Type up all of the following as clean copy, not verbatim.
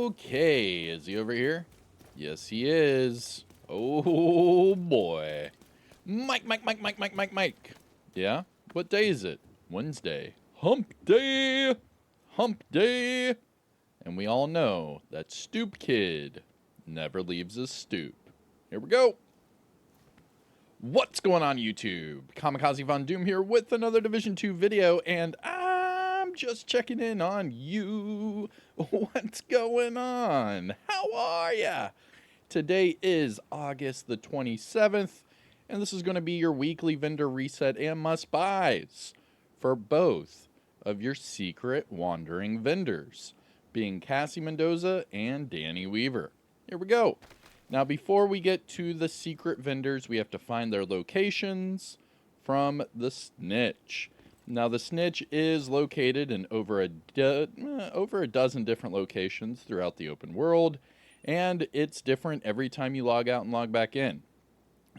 Okay, is he over here? Yes, he is. Oh, boy. Mike. Yeah? What day is it? Wednesday. Hump day! Hump day! And we all know that Stoop Kid never leaves his stoop. Here we go. What's going on, YouTube? Kamikazevondoom here with another Division 2 video, and I'm just checking in on you. What's going on? How are ya? Today is August the 27th, and this is going to be your weekly vendor reset and must-buys for both of your secret wandering vendors, being Cassie Mendoza and Danny Weaver. Here we go. Now, before we get to the secret vendors, we have to find their locations from the snitch. Now, the snitch is located in over a dozen different locations throughout the open world, and it's different every time you log out and log back in.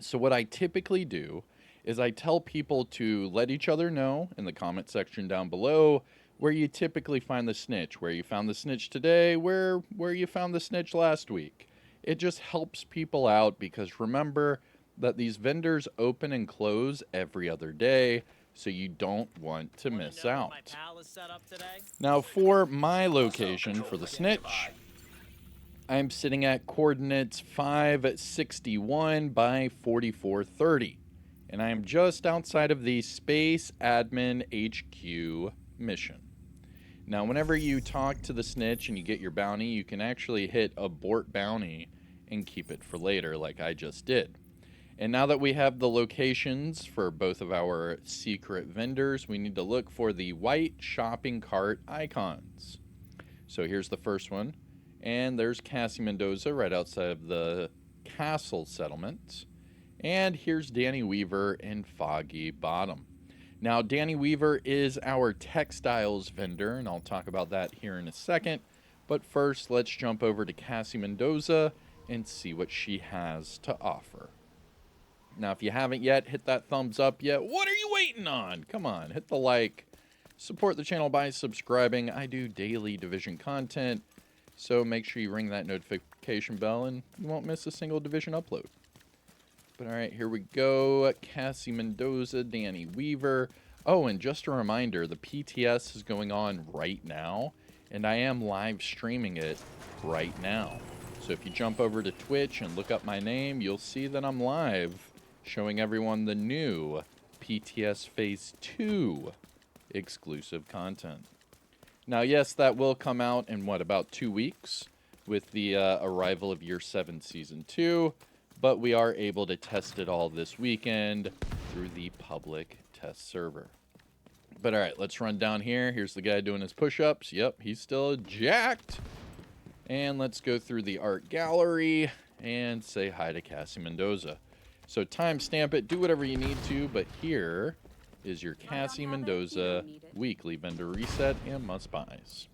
So what I typically do is I tell people to let each other know in the comment section down below where you typically find the snitch, where you found the snitch today, where you found the snitch last week. It just helps people out because remember that these vendors open and close every other day, so you don't want to miss out. Now, for my location for the snitch, I'm sitting at coordinates 561 by 4430, and I am just outside of the Space Admin HQ mission. Now, whenever you talk to the snitch and you get your bounty, you can actually hit abort bounty and keep it for later, like I just did. And now that we have the locations for both of our secret vendors, we need to look for the white shopping cart icons. So here's the first one, and there's Cassie Mendoza right outside of the castle settlement. And here's Danny Weaver in Foggy Bottom. Now, Danny Weaver is our textiles vendor, and I'll talk about that here in a second. But first, let's jump over to Cassie Mendoza and see what she has to offer. Now, if you haven't yet, hit that thumbs up yet. What are you waiting on? Come on, hit the like. Support the channel by subscribing. I do daily Division content, so make sure you ring that notification bell and you won't miss a single Division upload. But all right, here we go. Cassie Mendoza, Danny Weaver. Oh, and just a reminder, the PTS is going on right now, and I am live streaming it right now. So if you jump over to Twitch and look up my name, you'll see that I'm live, showing everyone the new PTS Phase 2 exclusive content. Now, yes, that will come out in, about 2 weeks with the arrival of Year 7 Season 2. But we are able to test it all this weekend through the public test server. But all right, let's run down here. Here's the guy doing his push-ups. Yep, he's still jacked. And let's go through the art gallery and say hi to Cassie Mendoza. So timestamp it, do whatever you need to, but here is your Cassie Mendoza weekly vendor reset and must-buys.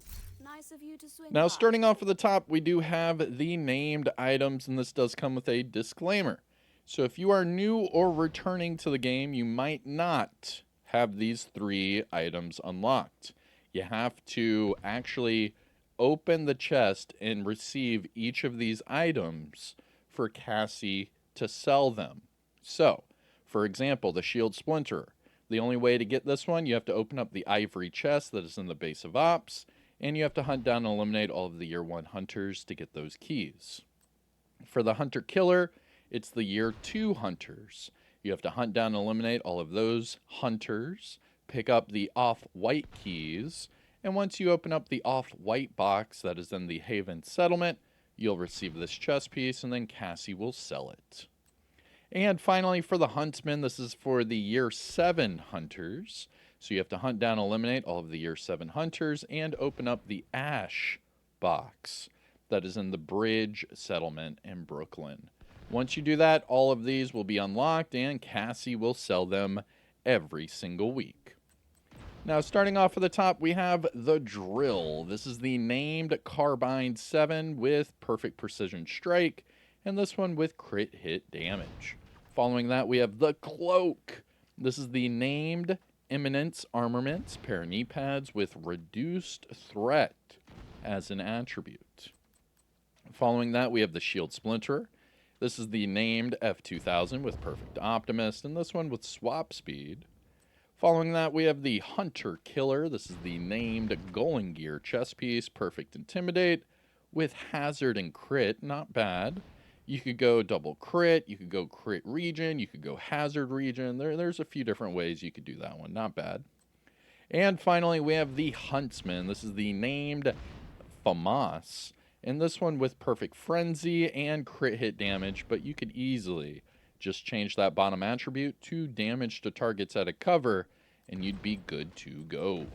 Now, starting off at the top, we do have the named items, and this does come with a disclaimer. So if you are new or returning to the game, you might not have these 3 items unlocked. You have to actually open the chest and receive each of these items for Cassie to sell them. So, for example, the Shield Splinterer. The only way to get this one, you have to open up the ivory chest that is in the base of Ops, and you have to hunt down and eliminate all of the Year 1 hunters to get those keys. For the Hunter Killer, it's the Year 2 hunters. You have to hunt down and eliminate all of those hunters, pick up the off-white keys, and once you open up the off-white box that is in the Haven settlement, you'll receive this chest piece, and then Cassie will sell it. And finally, for the Huntsman, this is for the Year 7 hunters. So you have to hunt down and eliminate all of the Year 7 hunters and open up the Ash box that is in the Bridge settlement in Brooklyn. Once you do that, all of these will be unlocked and Cassie will sell them every single week. Now, starting off at the top, we have the Drill. This is the named Carbine 7 with Perfect Precision Strike, and this one with crit hit damage. Following that, we have the Cloak. This is the named Eminence Armaments, pair of knee pads with reduced threat as an attribute. Following that, we have the Shield Splinterer. This is the named F2000 with Perfect Optimist, and this one with Swap Speed. Following that, we have the Hunter Killer. This is the named Golden Gear chest piece, Perfect Intimidate, with Hazard and Crit. Not bad. You could go double crit, you could go crit region, you could go hazard region. There's a few different ways you could do that one. Not bad. And finally, we have the Huntsman. This is the named FAMAS. And this one with Perfect Frenzy and crit hit damage, but you could easily just change that bottom attribute to damage to targets at a cover, and you'd be good to go.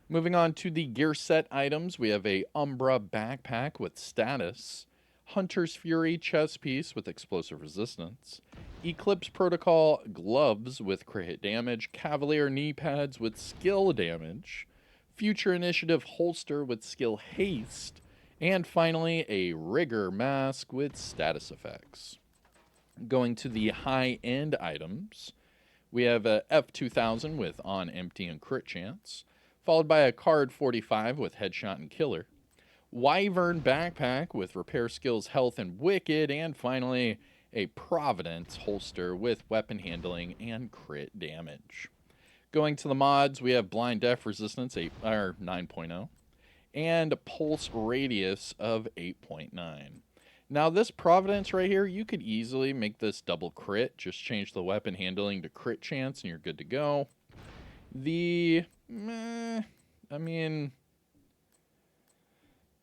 Moving on to the gear set items, we have a Umbra backpack with status, Hunter's Fury chest piece with explosive resistance, Eclipse Protocol gloves with crit hit damage, Cavalier knee pads with skill damage, Future Initiative holster with skill haste, and finally a Rigger mask with status effects. Going to the high-end items, we have a F2000 with on empty and crit chance, followed by a Card 45 with headshot and killer, Wyvern backpack with repair skills, health, and wicked, and finally a Providence holster with weapon handling and crit damage. Going to the mods, we have blind def resistance 9.0 and pulse radius of 8.9. Now this Providence right here, you could easily make this double crit. Just change the weapon handling to crit chance and you're good to go.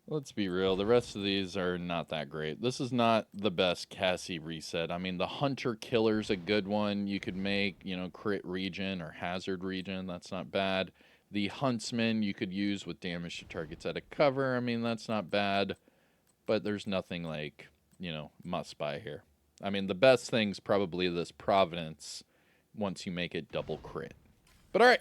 Let's be real. The rest of these are not that great. This is not the best Cassie reset. I mean, the Hunter Killer's a good one. You could make, crit region or hazard region. That's not bad. The Huntsman you could use with damage to targets at a cover. I mean, that's not bad. But there's nothing like, must buy here. I mean, the best thing's probably this Providence once you make it double crit. But all right,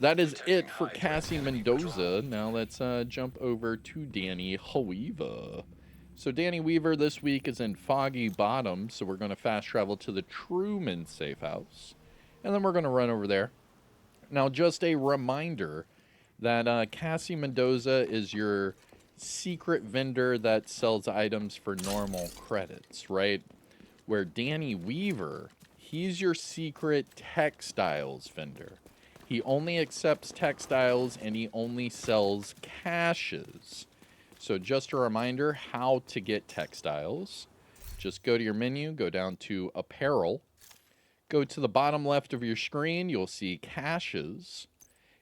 that is it for Cassie Mendoza. Now let's jump over to Danny Weaver. So Danny Weaver this week is in Foggy Bottom, so we're going to fast travel to the Truman Safe House. And then we're going to run over there. Now, just a reminder that Cassie Mendoza is your secret vendor that sells items for normal credits, right? Where Danny Weaver, he's your secret textiles vendor. He only accepts textiles and he only sells caches. So just a reminder how to get textiles. Just go to your menu, go down to apparel. Go to the bottom left of your screen, you'll see caches.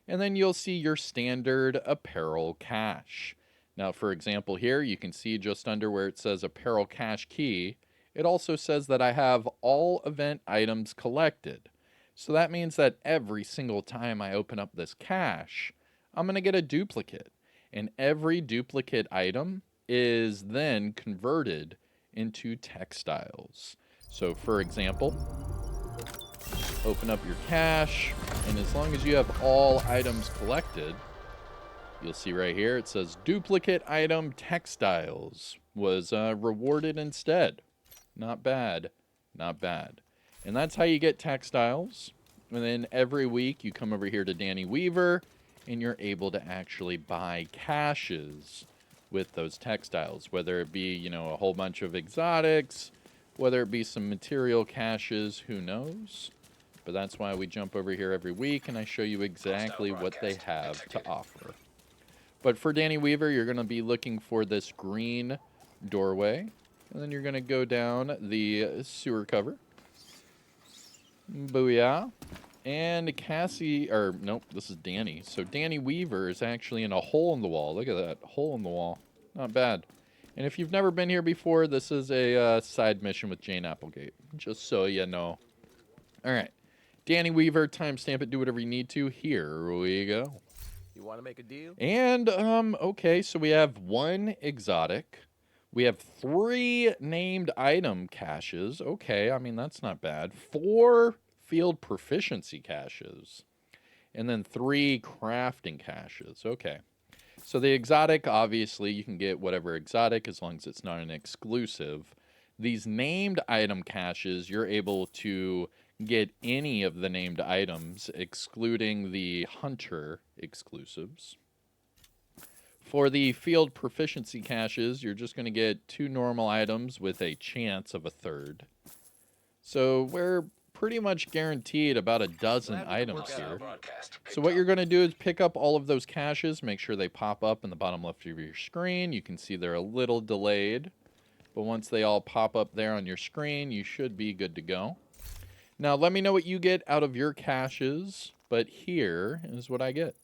And then you'll see your standard apparel cache. Now, for example, here you can see just under where it says apparel cache key, it also says that I have all event items collected. So that means that every single time I open up this cache, I'm going to get a duplicate. And every duplicate item is then converted into textiles. So, for example, open up your cache, and as long as you have all items collected, you'll see right here, it says duplicate item textiles was rewarded instead. Not bad. Not bad. And that's how you get textiles. And then every week you come over here to Danny Weaver and you're able to actually buy caches with those textiles, whether it be, a whole bunch of exotics, whether it be some material caches, who knows? But that's why we jump over here every week and I show you exactly what they have to offer. But for Danny Weaver, you're going to be looking for this green doorway. And then you're going to go down the sewer cover. Booyah. And this is Danny. So Danny Weaver is actually in a hole in the wall. Look at that, hole in the wall. Not bad. And if you've never been here before, this is a side mission with Jane Applegate. Just so you know. All right. Danny Weaver, timestamp it, do whatever you need to. Here we go. You want to make a deal? And, okay, so we have one exotic. We have 3 named item caches. Okay, I mean, that's not bad. 4 field proficiency caches. And then 3 crafting caches. Okay. So the exotic, obviously, you can get whatever exotic as long as it's not an exclusive. These named item caches, you're able to get any of the named items, excluding the hunter exclusives. For the field proficiency caches, you're just going to get 2 normal items with a chance of a third. So we're pretty much guaranteed about a dozen items here. So what you're going to do is pick up all of those caches, make sure they pop up in the bottom left of your screen. You can see they're a little delayed, but once they all pop up there on your screen, you should be good to go. Now let me know what you get out of your caches, but here is what I get.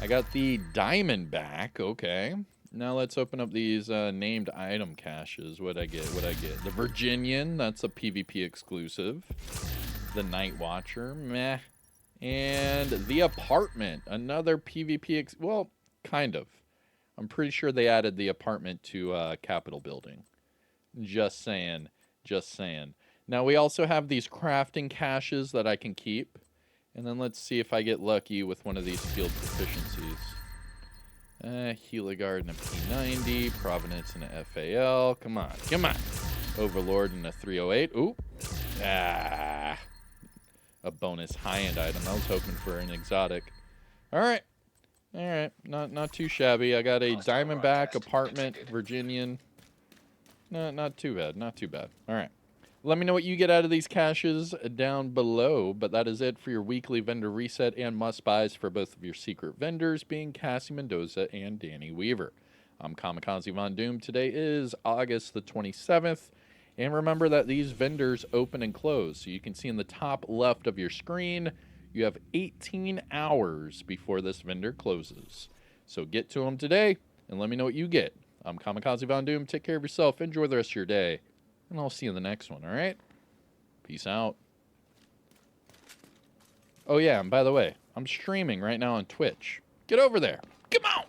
I got the Diamondback, okay. Now let's open up these named item caches. What'd I get? The Virginian, that's a PvP exclusive. The Night Watcher, meh. And the Apartment, another PvP, well, kind of. I'm pretty sure they added the Apartment to Capitol Building. Just saying, just saying. Now we also have these crafting caches that I can keep. And then let's see if I get lucky with one of these field proficiencies. Heligard and a P90, Providence and a FAL. Come on, come on. Overlord and a 308. Ooh. Ah. A bonus high-end item. I was hoping for an exotic. All right. All right. Not too shabby. I got a Diamondback, Apartment, Virginian. No, not too bad. Not too bad. All right. Let me know what you get out of these caches down below, but that is it for your weekly vendor reset and must-buys for both of your secret vendors, being Cassie Mendoza and Danny Weaver. I'm Kamikazevondoom. Today is August the 27th, and remember that these vendors open and close, so you can see in the top left of your screen, you have 18 hours before this vendor closes. So get to them today, and let me know what you get. I'm Kamikazevondoom. Take care of yourself. Enjoy the rest of your day. And I'll see you in the next one, all right? Peace out. Oh, yeah, and by the way, I'm streaming right now on Twitch. Get over there. Come on.